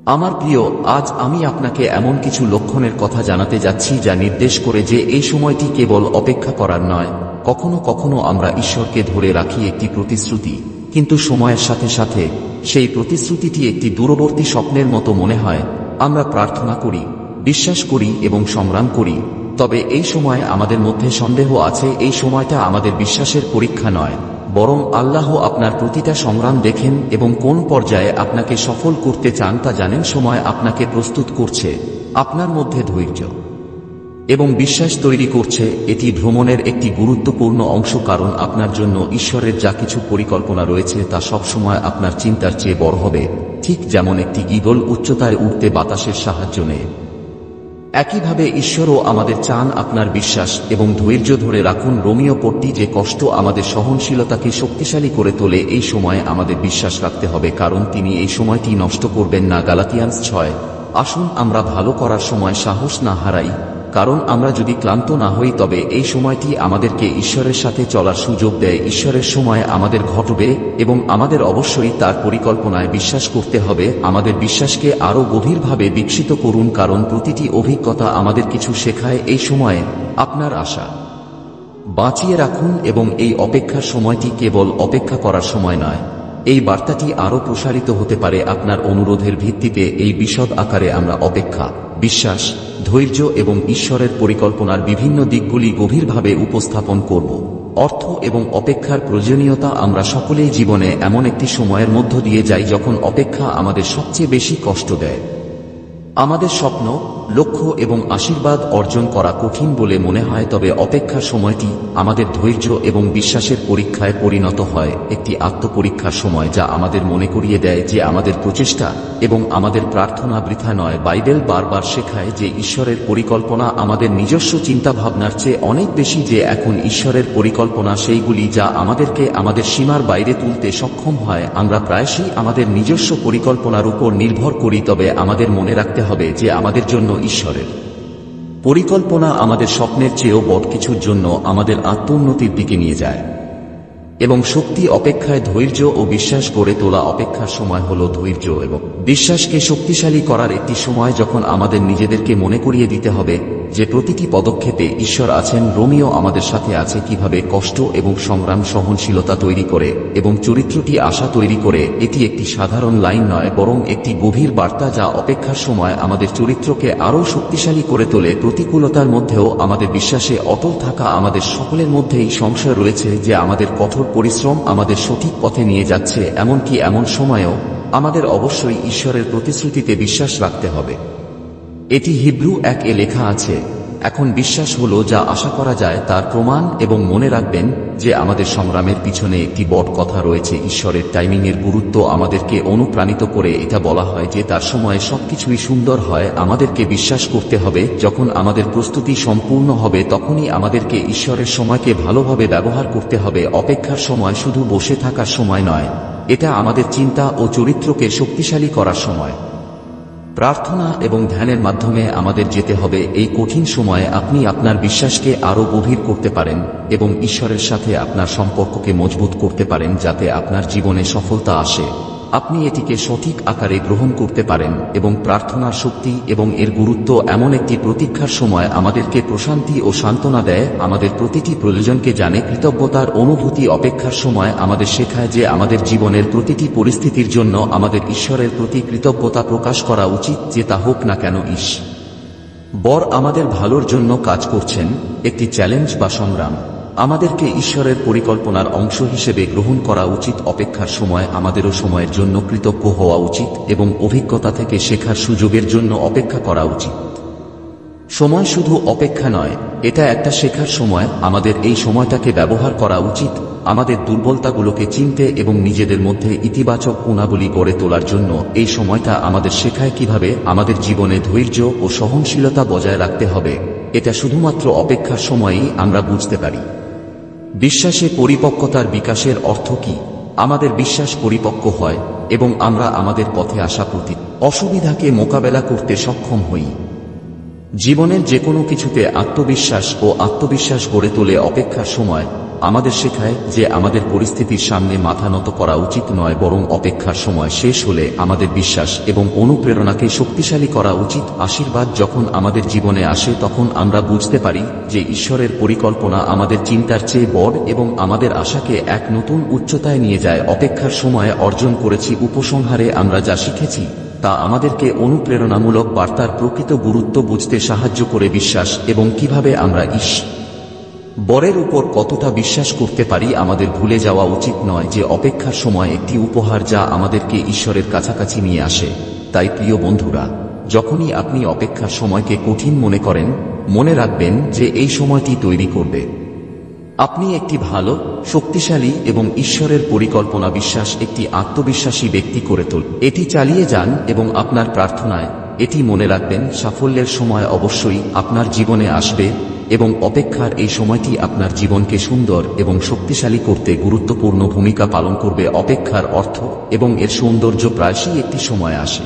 আমার প্রিয়, আজ আমি আপনাকে এমন কিছু লক্ষণের কথা জানাতে যাচ্ছি যা নির্দেশ করে যে এই সময়টি কেবল অপেক্ষা করার নয়। কখনো কখনো আমরা ঈশ্বরকে ধরে রাখি একটি প্রতিশ্রুতি, কিন্তু সময়ের সাথে সাথে সেই প্রতিশ্রুতিটি একটি দূরবর্তী স্বপ্নের মতো মনে হয়। আমরা প্রার্থনা করি, বিশ্বাস করি এবং সংগ্রাম করি, তবে এই সময় আমাদের মধ্যে সন্দেহ আছে। এই সময়টা আমাদের বিশ্বাসের পরীক্ষা নয়, বরং আল্লাহ আপনার প্রতিটা সংগ্রাম দেখেন এবং কোন পর্যায়ে আপনাকে সফল করতে চান তা জানেন। সময় আপনাকে প্রস্তুত করছে, আপনার মধ্যে ধৈর্য এবং বিশ্বাস তৈরি করছে। এটি ভ্রমণের একটি গুরুত্বপূর্ণ অংশ, কারণ আপনার জন্য ঈশ্বরের যা কিছু পরিকল্পনা রয়েছে তা সবসময় আপনার চিন্তার চেয়ে বড় হবে, ঠিক যেমন একটি ঈগল উচ্চতায় উঠতে বাতাসের সাহায্য নেয়। একইভাবে ঈশ্বরও আমাদের চান আপনার বিশ্বাস এবং ধৈর্য ধরে রাখুন। রোমিও পট্টি যে কষ্ট আমাদের সহনশীলতাকে শক্তিশালী করে তোলে। এই সময়ে আমাদের বিশ্বাস রাখতে হবে, কারণ তিনি এই সময়টি নষ্ট করবেন না। গালাতিয়ান্স 6। আসুন আমরা ভালো করার সময় সাহস না হারাই, কারণ আমরা যদি ক্লান্ত না হই তবে এই সময়টি আমাদেরকে ঈশ্বরের সাথে চলার সুযোগ দেয়। ঈশ্বরের সময় আমাদের ঘটবে এবং আমাদের অবশ্যই তার পরিকল্পনায় বিশ্বাস করতে হবে। আমাদের বিশ্বাসকে আরও গভীরভাবে বিকশিত করুন, কারণ প্রতিটি অভিজ্ঞতা আমাদের কিছু শেখায়। এই সময়ে আপনার আশা বাঁচিয়ে রাখুন এবং এই অপেক্ষার সময়টি কেবল অপেক্ষা করার সময় নয়। এই বার্তাটি আরও প্রসারিত হতে পারে আপনার অনুরোধের ভিত্তিতে। এই বিশদ আকারে আমরা অপেক্ষা, বিশ্বাস, ধৈর্য এবং ঈশ্বরের পরিকল্পনার বিভিন্ন দিকগুলি গভীরভাবে উপস্থাপন করব। অর্থ এবং অপেক্ষার প্রয়োজনীয়তা। আমরা সকলেই জীবনে এমন একটি সময়ের মধ্য দিয়ে যাই যখন অপেক্ষা আমাদের সবচেয়ে বেশি কষ্ট দেয়। আমাদের স্বপ্ন, লক্ষ্য এবং আশীর্বাদ অর্জন করা কঠিন বলে মনে হয়, তবে অপেক্ষার সময়টি আমাদের ধৈর্য এবং বিশ্বাসের পরীক্ষায় পরিণত হয়। একটি আত্মপরীক্ষার সময় যা আমাদের মনে করিয়ে দেয় যে আমাদের প্রচেষ্টা এবং আমাদের প্রার্থনা বৃথা নয়। বাইবেল বারবার শেখায় যে ঈশ্বরের পরিকল্পনা আমাদের নিজস্ব চিন্তাভাবনার চেয়ে অনেক বেশি, যে এখন ঈশ্বরের পরিকল্পনা সেইগুলি যা আমাদেরকে আমাদের সীমার বাইরে তুলতে সক্ষম হয়। আমরা প্রায়শই আমাদের নিজস্ব পরিকল্পনার উপর নির্ভর করি, তবে আমাদের মনে রাখতে হবে যে আমাদের জন্য ঈশ্বরের পরিকল্পনা আমাদের স্বপ্নের চেয়েও বড় কিছুর জন্য আমাদের আত্মোন্নতির দিকে নিয়ে যায়। এবং শক্তি অপেক্ষায় ধৈর্য ও বিশ্বাস গড়ে তোলা। অপেক্ষার সময় হল ধৈর্য এবং বিশ্বাসকে শক্তিশালী করার একটি সময়, যখন আমাদের নিজেদেরকে মনে করিয়ে দিতে হবে যে প্রতিটি পদক্ষেপে ঈশ্বর আছেন। রোমিও আমাদের সাথে আছে কিভাবে কষ্ট এবং সংগ্রাম সহনশীলতা তৈরি করে এবং চরিত্রটি আশা তৈরি করে। এটি একটি সাধারণ লাইন নয়, বরং একটি গভীর বার্তা যা অপেক্ষার সময় আমাদের চরিত্রকে আরও শক্তিশালী করে তোলে। প্রতিকূলতার মধ্যেও আমাদের বিশ্বাসে অটল থাকা। আমাদের সকলের মধ্যেই সংশয় রয়েছে যে আমাদের কঠোর পরিশ্রম আমাদের সঠিক পথে নিয়ে যাচ্ছে। এমনকি এমন সময়েও আমাদের অবশ্যই ঈশ্বরের প্রতিশ্রুতিতে বিশ্বাস রাখতে হবে। এটি হিব্রু 1-এ লেখা আছে, এখন বিশ্বাস হলো যা আশা করা যায় তার প্রমাণ। এবং মনে রাখবেন যে আমাদের সংগ্রামের পিছনে একটি বড় কথা রয়েছে, ঈশ্বরের টাইমিংয়ের গুরুত্ব আমাদেরকে অনুপ্রাণিত করে। এটা বলা হয় যে তার সময়ে সবকিছুই সুন্দর হয়। আমাদেরকে বিশ্বাস করতে হবে যখন আমাদের প্রস্তুতি সম্পূর্ণ হবে তখনই আমাদেরকে ঈশ্বরের সময়কে ভালোভাবে ব্যবহার করতে হবে। অপেক্ষার সময় শুধু বসে থাকার সময় নয়, এটা আমাদের চিন্তা ও চরিত্রকে শক্তিশালী করার সময়। প্রার্থনা এবং ধ্যানের মাধ্যমে আমাদের যেতে হবে। এই কঠিন সময়ে আপনি আপনার বিশ্বাসকে আরও গভীর করতে পারেন এবং ঈশ্বরের সাথে আপনার সম্পর্ককে মজবুত করতে পারেন, যাতে আপনার জীবনে সফলতা আসে। আপনি এটিকে সঠিক আকারে গ্রহণ করতে পারেন এবং প্রার্থনার শক্তি এবং এর গুরুত্ব এমন একটি প্রতীক্ষার সময় আমাদেরকে প্রশান্তি ও সান্ত্বনা দেয়। আমাদের প্রতিটি প্রয়োজনকে জানে কৃতজ্ঞতার অনুভূতি। অপেক্ষার সময় আমাদের শেখায় যে আমাদের জীবনের প্রতিটি পরিস্থিতির জন্য আমাদের ঈশ্বরের প্রতি কৃতজ্ঞতা প্রকাশ করা উচিত, যে তা হোক না কেন ঈশ্বর আমাদের ভালোর জন্য কাজ করছেন। একটি চ্যালেঞ্জ বা সংগ্রাম আমাদেরকে ঈশ্বরের পরিকল্পনার অংশ হিসেবে গ্রহণ করা উচিত। অপেক্ষার সময় আমাদেরও সময়ের জন্য কৃতজ্ঞ হওয়া উচিত এবং অভিজ্ঞতা থেকে শেখার সুযোগের জন্য অপেক্ষা করা উচিত। সময় শুধু অপেক্ষা নয়, এটা একটা শেখার সময়। আমাদের এই সময়টাকে ব্যবহার করা উচিত আমাদের দুর্বলতাগুলোকে চিনতে এবং নিজেদের মধ্যে ইতিবাচক গুণাবলী গড়ে তোলার জন্য। এই সময়টা আমাদের শেখায় কিভাবে আমাদের জীবনে ধৈর্য ও সহনশীলতা বজায় রাখতে হবে। এটা শুধুমাত্র অপেক্ষার সময়েই আমরা বুঝতে পারি। বিশ্বাসে পরিপক্কতার বিকাশের অর্থ কি? আমাদের বিশ্বাস পরিপক্ক হয় এবং আমরা আমাদের পথে আসা প্রতি অসুবিধাকে মোকাবেলা করতে সক্ষম হই। জীবনের যে কোনো কিছুতে আত্মবিশ্বাস গড়ে তোলে। অপেক্ষার সময় আমাদের শেখায় যে আমাদের পরিস্থিতির সামনে মাথা নত করা উচিত নয়, বরং অপেক্ষার সময় শেষ হলে আমাদের বিশ্বাস এবং অনুপ্রেরণাকে শক্তিশালী করা উচিত। আশীর্বাদ যখন আমাদের জীবনে আসে তখন আমরা বুঝতে পারি যে ঈশ্বরের পরিকল্পনা আমাদের চিন্তার চেয়ে বড় এবং আমাদের আশাকে এক নতুন উচ্চতায় নিয়ে যায়। অপেক্ষার সময়ে অর্জন করেছি উপসংহারে আমরা যা শিখেছি তা আমাদেরকে অনুপ্রেরণামূলক বার্তার প্রকৃত গুরুত্ব বুঝতে সাহায্য করে। বিশ্বাস এবং কিভাবে আমরা বরের উপর কতটা বিশ্বাস করতে পারি। আমাদের ভুলে যাওয়া উচিত নয় যে অপেক্ষার সময় একটি উপহার যা আমাদেরকে ঈশ্বরের কাছাকাছি নিয়ে আসে। তাই প্রিয় বন্ধুরা, যখনই আপনি অপেক্ষার সময়কে কঠিন মনে করেন, মনে রাখবেন যে এই সময়টি তৈরি করবে আপনি একটি ভালো, শক্তিশালী এবং ঈশ্বরের পরিকল্পনা বিশ্বাস একটি আত্মবিশ্বাসী ব্যক্তি করে তোল। এটি চালিয়ে যান এবং আপনার প্রার্থনায় এটি মনে রাখবেন, সাফল্যের সময় অবশ্যই আপনার জীবনে আসবে এবং অপেক্ষার এই সময়টি আপনার জীবনকে সুন্দর এবং শক্তিশালী করতে গুরুত্বপূর্ণ ভূমিকা পালন করবে। অপেক্ষার অর্থ এবং এর সৌন্দর্য প্রায়শই একটি সময় আসে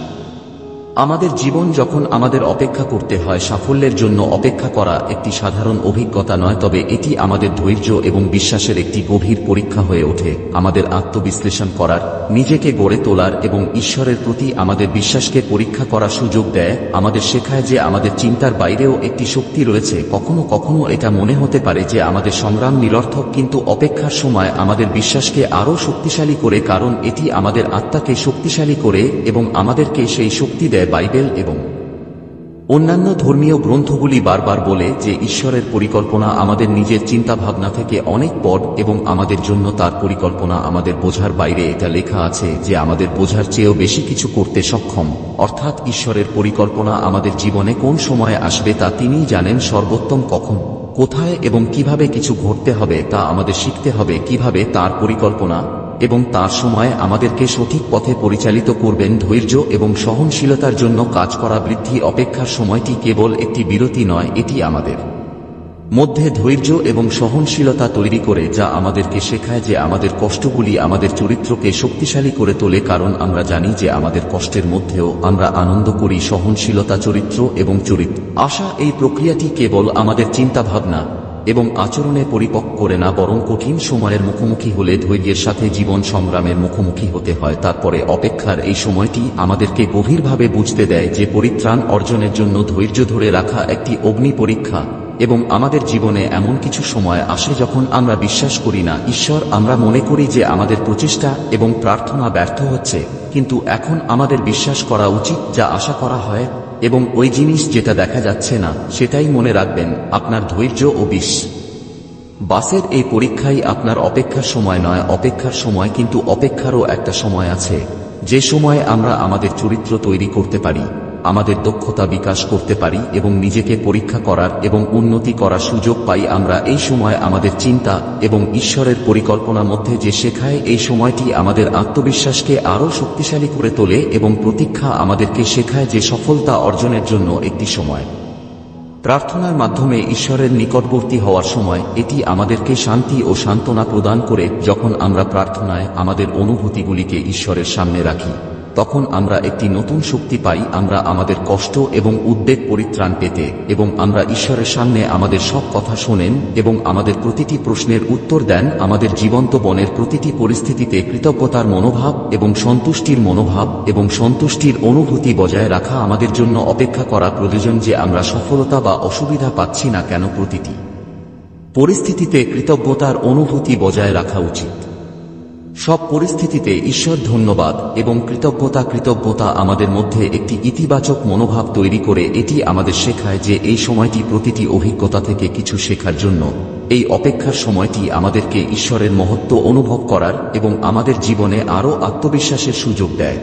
আমাদের জীবন যখন আমাদের অপেক্ষা করতে হয়। সাফল্যের জন্য অপেক্ষা করা একটি সাধারণ অভিজ্ঞতা নয়, তবে এটি আমাদের ধৈর্য এবং বিশ্বাসের একটি গভীর পরীক্ষা হয়ে ওঠে। আমাদের আত্মবিশ্লেষণ করার, নিজেকে গড়ে তোলার এবং ঈশ্বরের প্রতি আমাদের বিশ্বাসকে পরীক্ষা করার সুযোগ দেয়। আমাদের শেখায় যে আমাদের চিন্তার বাইরেও একটি শক্তি রয়েছে। কখনো কখনো এটা মনে হতে পারে যে আমাদের সংগ্রাম নিরর্থক, কিন্তু অপেক্ষার সময় আমাদের বিশ্বাসকে আরও শক্তিশালী করে, কারণ এটি আমাদের আত্মাকে শক্তিশালী করে এবং আমাদেরকে সেই শক্তি দেয়। বাইবেল এবং অন্যান্য ধর্মীয় গ্রন্থগুলি বারবার বলে যে ঈশ্বরের পরিকল্পনা আমাদের নিজের চিন্তাভাবনা থেকে অনেক বড় এবং আমাদের জন্য তার পরিকল্পনা আমাদের বোঝার বাইরে। এটা লেখা আছে যে আমাদের বোঝার চেয়েও বেশি কিছু করতে সক্ষম, অর্থাৎ ঈশ্বরের পরিকল্পনা আমাদের জীবনে কোন সময়ে আসবে তা তিনিই জানেন। সর্বোত্তম কখন, কোথায় এবং কিভাবে কিছু ঘটতে হবে তা আমাদের শিখতে হবে। কিভাবে তার পরিকল্পনা এবং তার সময় আমাদেরকে সঠিক পথে পরিচালিত করবেন। ধৈর্য এবং সহনশীলতার জন্য কাজ করা বৃদ্ধি। অপেক্ষার সময়টি কেবল একটি বিরতি নয়, এটি আমাদের মধ্যে ধৈর্য এবং সহনশীলতা তৈরি করে, যা আমাদেরকে শেখায় যে আমাদের কষ্টগুলি আমাদের চরিত্রকে শক্তিশালী করে তোলে, কারণ আমরা জানি যে আমাদের কষ্টের মধ্যেও আমরা আনন্দ করি। সহনশীলতা চরিত্র এবং চরিত্র আশা এই প্রক্রিয়াটি কেবল আমাদের চিন্তাভাবনা এবং আচরণে পরিপক্ক করে না, বরং কঠিন সময়ের মুখোমুখি হলে ধৈর্যের সাথে জীবন সংগ্রামের মুখোমুখি হতে হয়। তারপরে অপেক্ষার এই সময়টি আমাদেরকে গভীরভাবে বুঝতে দেয় যে পরিত্রাণ অর্জনের জন্য ধৈর্য ধরে রাখা একটি অগ্নি পরীক্ষা। এবং আমাদের জীবনে এমন কিছু সময় আসে যখন আমরা বিশ্বাস করি না ঈশ্বর, আমরা মনে করি যে আমাদের প্রচেষ্টা এবং প্রার্থনা ব্যর্থ হচ্ছে, কিন্তু এখন আমাদের বিশ্বাস করা উচিত যা আশা করা হয় এবং ওই জিনিস যেটা দেখা যাচ্ছে না সেটাই মনে রাখবেন। আপনার ধৈর্য ও বাসের এই পরীক্ষাই আপনার অপেক্ষার সময় নয়। অপেক্ষার সময়, কিন্তু অপেক্ষারও একটা সময় আছে যে সময়ে আমরা আমাদের চরিত্র তৈরি করতে পারি, আমাদের দক্ষতা বিকাশ করতে পারি এবং নিজেকে পরীক্ষা করার এবং উন্নতি করার সুযোগ পাই। আমরা এই সময় আমাদের চিন্তা এবং ঈশ্বরের পরিকল্পনার মধ্যে যে শেখায়, এই সময়টি আমাদের আত্মবিশ্বাসকে আরও শক্তিশালী করে তোলে এবং প্রতীক্ষা আমাদেরকে শেখায় যে সফলতা অর্জনের জন্য একটি সময় প্রার্থনার মাধ্যমে ঈশ্বরের নিকটবর্তী হওয়ার সময়। এটি আমাদেরকে শান্তি ও সান্ত্বনা প্রদান করে। যখন আমরা প্রার্থনায় আমাদের অনুভূতিগুলিকে ঈশ্বরের সামনে রাখি, তখন আমরা একটি নতুন শক্তি পাই। আমরা আমাদের কষ্ট এবং উদ্বেগ পরিত্রাণ পেতে, এবং আমরা ঈশ্বরের সামনে আমাদের সব কথা শোনেন এবং আমাদের প্রতিটি প্রশ্নের উত্তর দেন। আমাদের জীবন্ত বনের প্রতিটি পরিস্থিতিতে কৃতজ্ঞতার মনোভাব এবং সন্তুষ্টির মনোভাব এবং সন্তুষ্টির অনুভূতি বজায় রাখা আমাদের জন্য অপেক্ষা করা প্রয়োজন। যে আমরা সফলতা বা অসুবিধা পাচ্ছি না কেন, প্রতিটি পরিস্থিতিতে কৃতজ্ঞতার অনুভূতি বজায় রাখা উচিত। সব পরিস্থিতিতে ঈশ্বর ধন্যবাদ এবং কৃতজ্ঞতা আমাদের মধ্যে একটি ইতিবাচক মনোভাব তৈরি করে। এটি আমাদের শেখায় যে এই সময়টি প্রতিটি অভিজ্ঞতা থেকে কিছু শেখার জন্য। এই অপেক্ষার সময়টি আমাদেরকে ঈশ্বরের মহত্ব অনুভব করার এবং আমাদের জীবনে আরও আত্মবিশ্বাসের সুযোগ দেয়।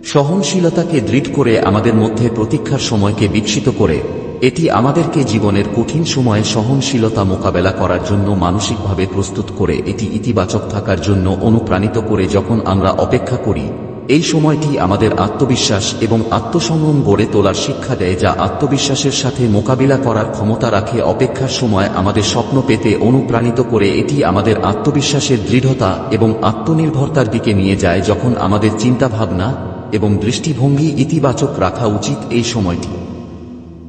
সহনশীলতাকে দৃঢ় করে আমাদের মধ্যে প্রতীক্ষার সময়কে বিকশিত করে। এটি আমাদেরকে জীবনের কঠিন সময়ে সহনশীলতা মোকাবেলা করার জন্য মানসিকভাবে প্রস্তুত করে। এটি ইতিবাচক থাকার জন্য অনুপ্রাণিত করে। যখন আমরা অপেক্ষা করি, এই সময়টি আমাদের আত্মবিশ্বাস এবং আত্মসংযম গড়ে তোলার শিক্ষা দেয়, যা আত্মবিশ্বাসের সাথে মোকাবিলা করার ক্ষমতা রাখে। অপেক্ষার সময় আমাদের স্বপ্ন পেতে অনুপ্রাণিত করে। এটি আমাদের আত্মবিশ্বাসের দৃঢ়তা এবং আত্মনির্ভরতার দিকে নিয়ে যায়। যখন আমাদের চিন্তাভাবনা এবং দৃষ্টিভঙ্গি ইতিবাচক রাখা উচিত, এই সময়টি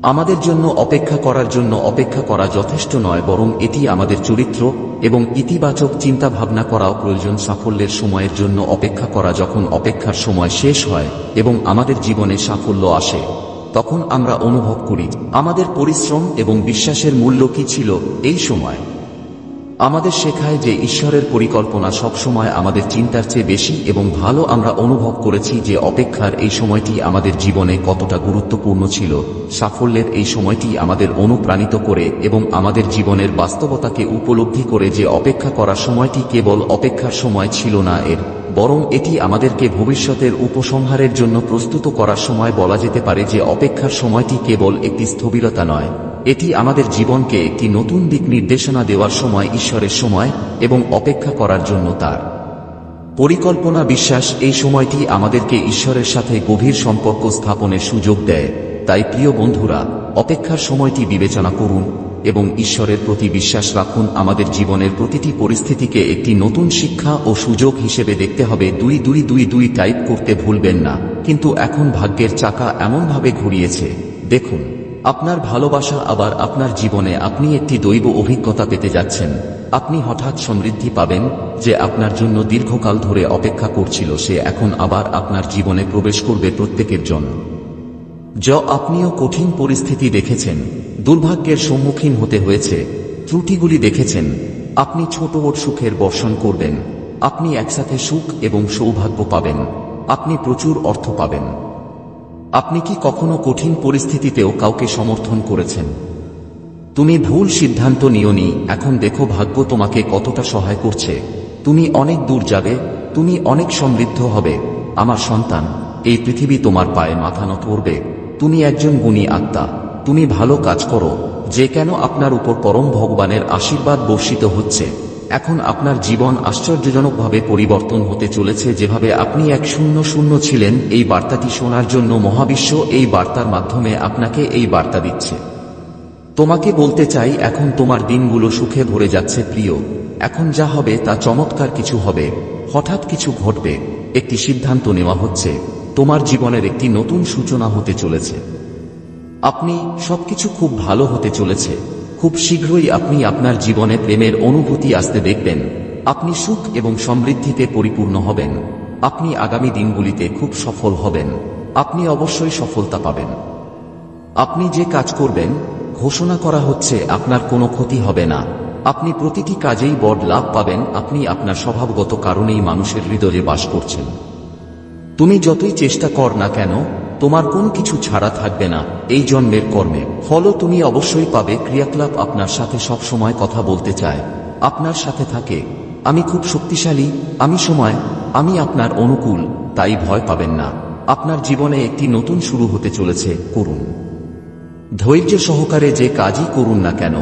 আমাদের জন্য অপেক্ষা করা যথেষ্ট নয়, বরং এটি আমাদের চরিত্র এবং ইতিবাচক চিন্তা ভাবনা করাও প্রয়োজন। সাফল্যের সময়ের জন্য অপেক্ষা করা। যখন অপেক্ষার সময় শেষ হয় এবং আমাদের জীবনে সাফল্য আসে, তখন আমরা অনুভব করি আমাদের পরিশ্রম এবং বিশ্বাসের মূল্য কি ছিল। এই সময় আমাদের শেখায় যে ঈশ্বরের পরিকল্পনা সবসময় আমাদের চিন্তার চেয়ে বেশি এবং ভালো। আমরা অনুভব করেছি যে অপেক্ষার এই সময়টি আমাদের জীবনে কতটা গুরুত্বপূর্ণ ছিল। সাফল্যের এই সময়টি আমাদের অনুপ্রাণিত করে এবং আমাদের জীবনের বাস্তবতাকে উপলব্ধি করে যে অপেক্ষা করার সময়টি কেবল অপেক্ষার সময় ছিল না, বরং এটি আমাদেরকে ভবিষ্যতের উপসংহারের জন্য প্রস্তুত করার সময়। বলা যেতে পারে যে অপেক্ষার সময়টি কেবল একটি স্থবিরতা নয়, এটি আমাদের জীবনকে একটি নতুন দিক নির্দেশনা দেওয়ার সময়, ঈশ্বরের সময় এবং অপেক্ষা করার জন্য তার পরিকল্পনা। বিশ্বাস এই সময়টি আমাদেরকে ঈশ্বরের সাথে গভীর সম্পর্ক স্থাপনের সুযোগ দেয়। তাই প্রিয় বন্ধুরা, অপেক্ষার সময়টি বিবেচনা করুন এবং ঈশ্বরের প্রতি বিশ্বাস রাখুন। আমাদের জীবনের প্রতিটি পরিস্থিতিকে একটি নতুন শিক্ষা ও সুযোগ হিসেবে দেখতে হবে। 2-2-2-2 টাইপ করতে ভুলবেন না। কিন্তু এখন ভাগ্যের চাকা এমনভাবে ঘুরিয়েছে, দেখুন আপনার ভালোবাসা আবার আপনার জীবনে। আপনি একটি দৈব অভিজ্ঞতা পেতে যাচ্ছেন। আপনি হঠাৎ সমৃদ্ধি পাবেন যে আপনার জন্য দীর্ঘকাল ধরে অপেক্ষা করছিল। সে এখন আবার আপনার জীবনে প্রবেশ করবে প্রত্যেকের জন্য। আপনিও কঠিন পরিস্থিতি দেখেছেন, দুর্ভাগ্যের সম্মুখীন হতে হয়েছে, ত্রুটিগুলি দেখেছেন। আপনি ছোট ও সুখের বর্ষণ করবেন। আপনি একসাথে সুখ এবং সৌভাগ্য পাবেন। আপনি প্রচুর অর্থ পাবেন। আপনি কি কখনো কঠিন পরিস্থিতিতেও কাউকে সমর্থন করেছেন? তুমি ভুল সিদ্ধান্ত নিওনি। এখন দেখো ভাগ্য তোমাকে কতটা সহায় করছে। তুমি অনেক দূর যাবে, তুমি অনেক সমৃদ্ধ হবে। আমার সন্তান, এই পৃথিবী তোমার পায়ে মাথা নত করবে। তুমি একজন গুণী আত্মা, তুমি ভালো কাজ করো, যে কেন আপনার উপর পরম ভগবানের আশীর্বাদ বর্ষিত হচ্ছে। এখন আপনার জীবন আশ্চর্যজনকভাবে পরিবর্তন হতে চলেছে। যেভাবে আপনি 100 ছিলেন, এই বার্তাটি শোনার জন্য মহাবিশ্ব এই বার্তার মাধ্যমে আপনাকে এই বার্তা দিচ্ছে। তোমাকে বলতে চাই, এখন তোমার দিনগুলো সুখে ভরে যাচ্ছে প্রিয়। এখন যা হবে তা চমৎকার কিছু হবে। হঠাৎ কিছু ঘটবে, একটি সিদ্ধান্ত নেওয়া হচ্ছে, তোমার জীবনের একটি নতুন সূচনা হতে চলেছে। আপনি সবকিছু খুব ভালো হতে চলেছে। খুব শীঘ্রই আপনি আপনার জীবনে প্রেমের অনুভূতি আসতে দেখবেন। আপনি সুখ এবং সমৃদ্ধিতে পরিপূর্ণ হবেন। আপনি আগামী দিনগুলিতে খুব সফল হবেন। আপনি অবশ্যই সফলতা পাবেন। আপনি যে কাজ করবেন, ঘোষণা করা হচ্ছে আপনার কোনো ক্ষতি হবে না। আপনি প্রতিটি কাজেই বড় লাভ পাবেন। আপনি আপনার স্বভাবগত কারণেই মানুষের হৃদয়ে বাস করছেন। তুমি যতই চেষ্টা কর না কেন, তোমার কোনো কিছু ছাড়া থাকবে না এই জন্মের কর্মে। ফলও তুমি অবশ্যই পাবে। ক্রিয়াকলাপ আপনার সাথে সব সময় কথা বলতে চায়, আপনার সাথে থাকে। আমি খুব শক্তিশালী, আমি আপনার অনুকূল, তাই ভয় পাবেন না। আপনার জীবনে একটি নতুন শুরু হতে চলেছে। করুন ধৈর্য সহকারে যে কাজই করুন না কেন,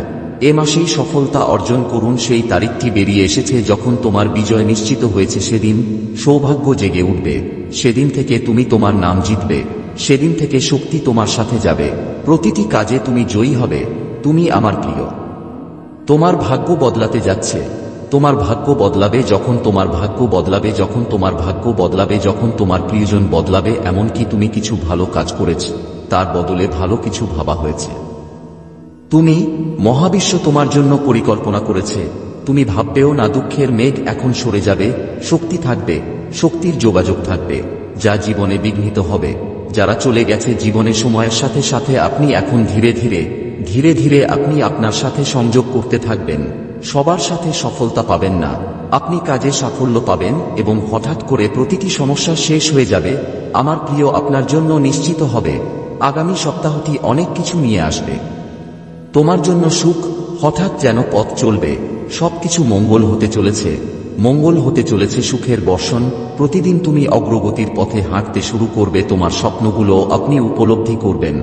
এ মাসেই সফলতা অর্জন করুন। সেই তারিখটি বেরিয়ে এসেছে যখন তোমার বিজয় নিশ্চিত হয়েছে। সেদিন সৌভাগ্য জেগে উঠবে। সেদিন থেকে তুমি তোমার নাম জিতবে। সেদিন থেকে শক্তি তোমার সাথে যাবে। প্রতিটি কাজে তুমি জয়ী হবে। তুমি আমার প্রিয়। তোমার ভাগ্য বদলাতে যাচ্ছে। তোমার ভাগ্য বদলাবে যখন তোমার ভাগ্য বদলাবে, যখন তোমার ভাগ্য বদলাবে, যখন তোমার প্রিয়জন বদলাবে। এমনকি তুমি কিছু ভালো কাজ করেছ, তার বদলে ভালো কিছু ভাবা হয়েছে। তুমি মহাবিশ্ব তোমার জন্য পরিকল্পনা করেছে। তুমি ভাববেও না। দুঃখের মেঘ এখন সরে যাবে। শক্তি থাকবে, শক্তির যোগাযোগ থাকবে, যা জীবনে বিঘ্নিত হবে। যারা চলে গেছে জীবনে সময়ের সাথে সাথে, আপনি এখন ধীরে ধীরে আপনি আপনার সাথে সংযোগ করতে থাকবেন। সবার সাথে সফলতা পাবেন না, আপনি কাজে সাফল্য পাবেন এবং হঠাৎ করে প্রতিটি সমস্যা শেষ হয়ে যাবে। আমার প্রিয়, আপনার জন্য নিশ্চিত হবে আগামী সপ্তাহটি অনেক কিছু নিয়ে আসবে। তোমার জন্য সুখ হঠাৎ যেন পথ চলবে। সবকিছু মঙ্গল হতে চলেছে। মঙ্গল হতে চলেছে সুখের বর্ষণ। প্রতিদিন তুমি অগ্রগতির পথে হাঁটতে শুরু করবে। তোমার স্বপ্নগুলো আপনি উপলব্ধি করবেন,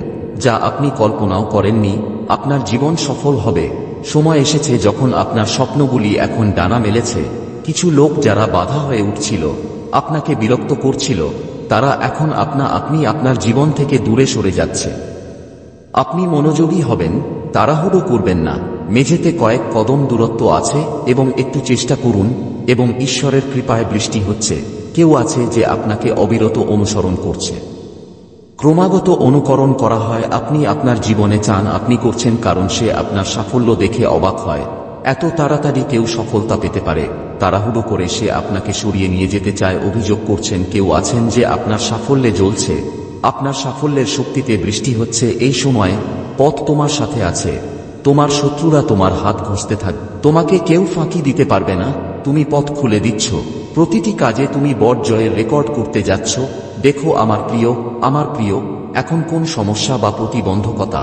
যা আপনি কল্পনাও করেননি। আপনার জীবন সফল হবে। সময় এসেছে যখন আপনার স্বপ্নগুলি এখন ডানা মেলেছে। কিছু লোক যারা বাধা হয়ে উঠছিল, আপনাকে বিরক্ত করছিল, তারা এখন আপনি আপনার জীবন থেকে দূরে সরে যাচ্ছে। আপনি মনোযোগী হবেন, তাড়াহুড়ো করবেন না। মেঝেতে কয়েক কদম দূরত্ব আছে এবং একটু চেষ্টা করুন এবং ঈশ্বরের কৃপায় বৃষ্টি হচ্ছে। কেউ আছে যে আপনাকে অবিরত অনুসরণ করছে। ক্রমাগত অনুকরণ করা হয়। আপনি আপনার জীবনে চান, আপনি করছেন, কারণ সে আপনার সাফল্য দেখে অবাক হয়। এত তাড়াতাড়ি কেউ সফলতা পেতে পারে? তাড়াহুড়ো করে সে আপনাকে সরিয়ে নিয়ে যেতে চায়। অভিযোগ করছেন কেউ আছেন যে আপনার সাফল্যে জ্বলছে, আপনার সাফল্যের শক্তিতে বৃষ্টি হচ্ছে। এই সময় পথ তোমার সাথে আছে। তোমার শত্রুরা তোমার হাত ঘষতে থাকবে, তোমাকে কেউ ফাঁকি দিতে পারবে না। তুমি পথ খুলে দিচ্ছ, প্রতিটি কাজে তুমি বড় জয়ের রেকর্ড করতে যাচ্ছ। দেখো আমার প্রিয়, এখন কোন সমস্যা বা প্রতিবন্ধকতা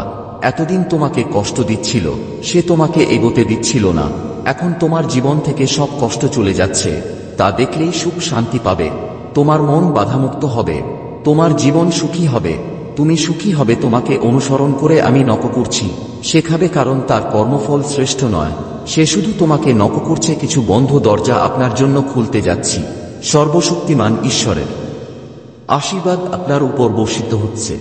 এতদিন তোমাকে কষ্ট দিচ্ছিল, সে তোমাকে এগোতে দিচ্ছিল না। এখন তোমার জীবন থেকে সব কষ্ট চলে যাচ্ছে। তা দেখলেই সুখ শান্তি পাবে, তোমার মন বাধামুক্ত হবে, তোমার জীবন সুখী হবে। তুমি সুখী হবে। তোমাকে অনুসরণ করে আমি নক করছি, শেখাবে, কারণ তার কর্মফল শ্রেষ্ঠ নয়। সে শুধু তোমাকে নক করছে, কিছু বন্ধ দরজা আপনার জন্য খুলতে যাচ্ছি। সর্বশক্তিমান ঈশ্বরের আশীর্বাদ আপনার উপর বর্ষিত হচ্ছে।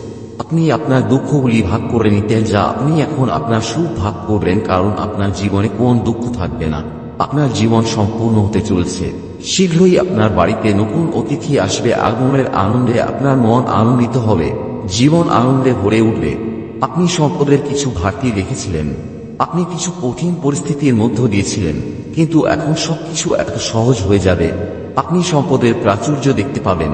আপনি আপনার দুঃখগুলি ভাগ করে নিতেন, যা আপনি এখন আপনার সুখ ভাগ করবেন, কারণ আপনার জীবনে কোন দুঃখ থাকবে না। আপনার জীবন সম্পূর্ণ হতে চলছে। শীঘ্রই আপনার বাড়িতে নতুন অতিথি আসবে। আগমনের আনন্দে আপনার মন আনন্দিত হবে, জীবন আনন্দে ভরে উঠবে। আপনি সম্পদের কিছু ঘাটতি রেখেছিলেন, আপনি কিছু কঠিন পরিস্থিতির মধ্য দিয়েছিলেন, কিন্তু এখন সবকিছু এত সহজ হয়ে যাবে। আপনি সম্পদের প্রাচুর্য দেখতে পাবেন,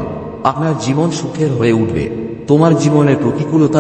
আপনার জীবন সুখের হয়ে উঠবে। তোমার জীবনের প্রতিকূলতা